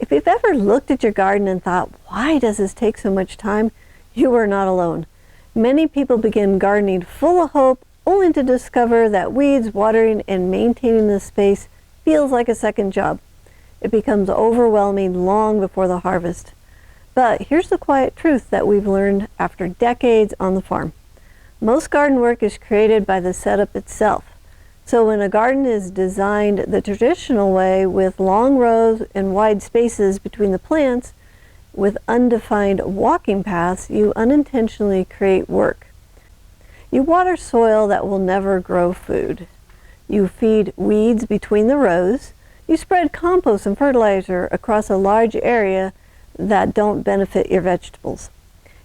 If you've ever looked at your garden and thought, why does this take so much time? You are not alone. Many people begin gardening full of hope, only to discover that weeds, watering, and maintaining the space feels like a second job. It becomes overwhelming long before the harvest. But here's the quiet truth that we've learned after decades on the farm. Most garden work is created by the setup itself. So when a garden is designed the traditional way, with long rows and wide spaces between the plants, with undefined walking paths, you unintentionally create work. You water soil that will never grow food. You feed weeds between the rows. You spread compost and fertilizer across a large area that don't benefit your vegetables.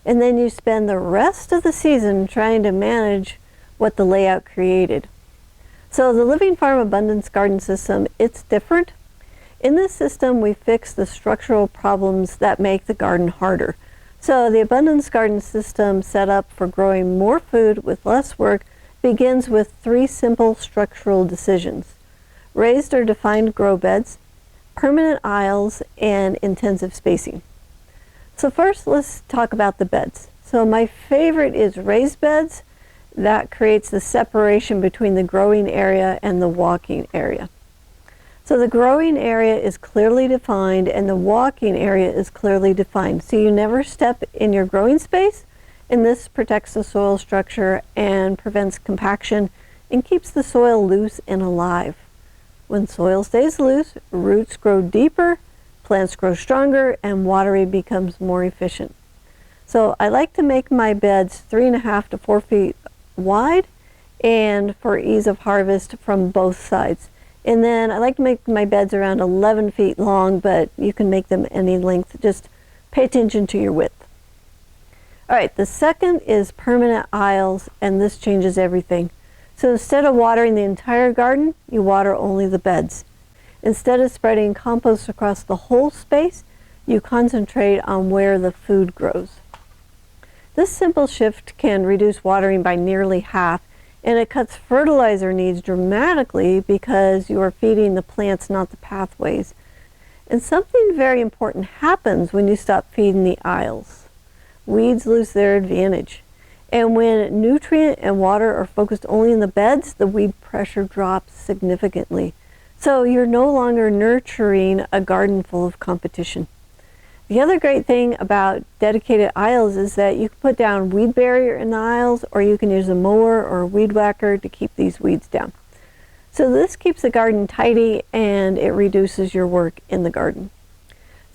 And then you spend the rest of the season trying to manage what the layout created. So the Living Farm Abundance Garden System, it's different. In this system, we fix the structural problems that make the garden harder. So the Abundance Garden System, set up for growing more food with less work, begins with 3 simple structural decisions: raised or defined grow beds, permanent aisles, and intensive spacing. So first, let's talk about the beds. So my favorite is raised beds. That creates the separation between the growing area and the walking area. So the growing area is clearly defined and the walking area is clearly defined. So you never step in your growing space, and this protects the soil structure and prevents compaction and keeps the soil loose and alive. When soil stays loose, roots grow deeper, plants grow stronger, and watering becomes more efficient. So I like to make my beds 3.5 to 4 feet wide, and for ease of harvest from both sides. And then I like to make my beds around 11 feet long, but you can make them any length. Just pay attention to your width. All right, the second is permanent aisles, and this changes everything. So instead of watering the entire garden, you water only the beds. Instead of spreading compost across the whole space, you concentrate on where the food grows. This simple shift can reduce watering by nearly half, and it cuts fertilizer needs dramatically because you are feeding the plants, not the pathways. And something very important happens when you stop feeding the aisles. Weeds lose their advantage. And when nutrient and water are focused only in the beds, the weed pressure drops significantly. So you're no longer nurturing a garden full of competition. The other great thing about dedicated aisles is that you can put down weed barrier in the aisles, or you can use a mower or a weed whacker to keep these weeds down. So this keeps the garden tidy and it reduces your work in the garden.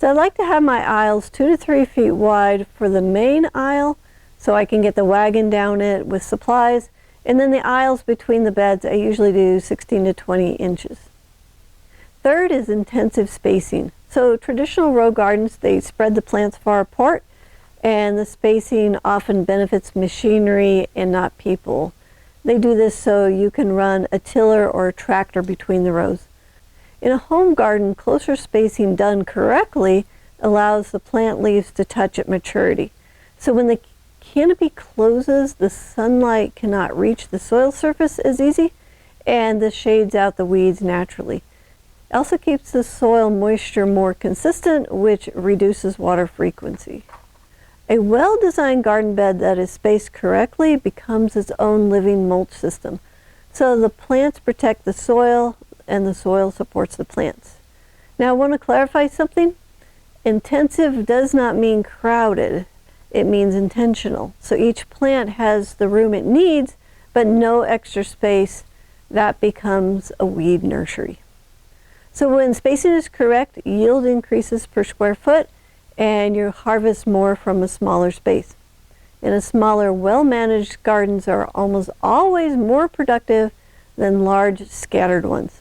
So I like to have my aisles 2 to 3 feet wide for the main aisle, so I can get the wagon down it with supplies. And then the aisles between the beds, I usually do 16 to 20 inches. Third is intensive spacing. So traditional row gardens, they spread the plants far apart, and the spacing often benefits machinery and not people. They do this so you can run a tiller or a tractor between the rows. In a home garden, closer spacing done correctly allows the plant leaves to touch at maturity. So when the canopy closes, the sunlight cannot reach the soil surface as easy, and this shades out the weeds naturally. It also keeps the soil moisture more consistent, which reduces water frequency. A well-designed garden bed that is spaced correctly becomes its own living mulch system. So the plants protect the soil and the soil supports the plants. Now I want to clarify something. Intensive does not mean crowded. It means intentional. So each plant has the room it needs, but no extra space. That becomes a weed nursery. So when spacing is correct, yield increases per square foot, and you harvest more from a smaller space. And a smaller, well-managed gardens are almost always more productive than large, scattered ones.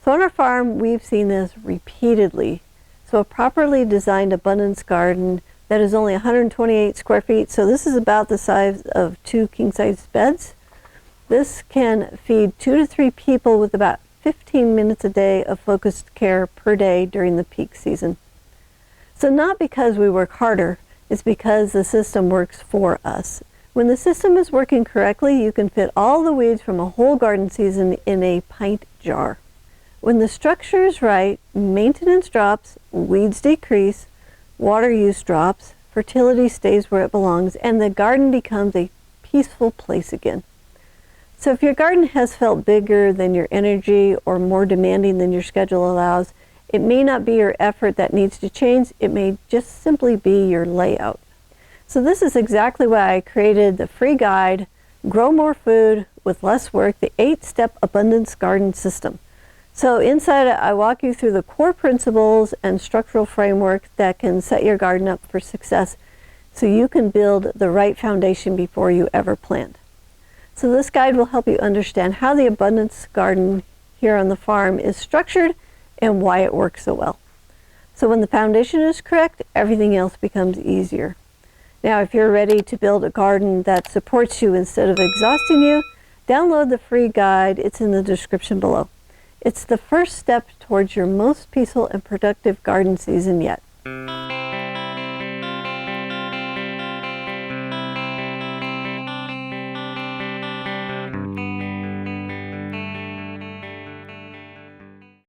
So on our farm, we've seen this repeatedly. So a properly designed abundance garden that is only 128 square feet, so this is about the size of 2 king-size beds. This can feed 2 to 3 people with about 15 minutes a day of focused care per day during the peak season. So not because we work harder, it's because the system works for us. When the system is working correctly, you can fit all the weeds from a whole garden season in a pint jar. When the structure is right, maintenance drops, weeds decrease, water use drops, fertility stays where it belongs, and the garden becomes a peaceful place again. So if your garden has felt bigger than your energy or more demanding than your schedule allows, it may not be your effort that needs to change, it may just simply be your layout. So this is exactly why I created the free guide, Grow More Food with Less Work, the 8-step abundance garden system. So inside it, I walk you through the core principles and structural framework that can set your garden up for success so you can build the right foundation before you ever plant. So this guide will help you understand how the abundance garden here on the farm is structured and why it works so well. So when the foundation is correct, everything else becomes easier. Now, if you're ready to build a garden that supports you instead of exhausting you, download the free guide. It's in the description below. It's the first step towards your most peaceful and productive garden season yet.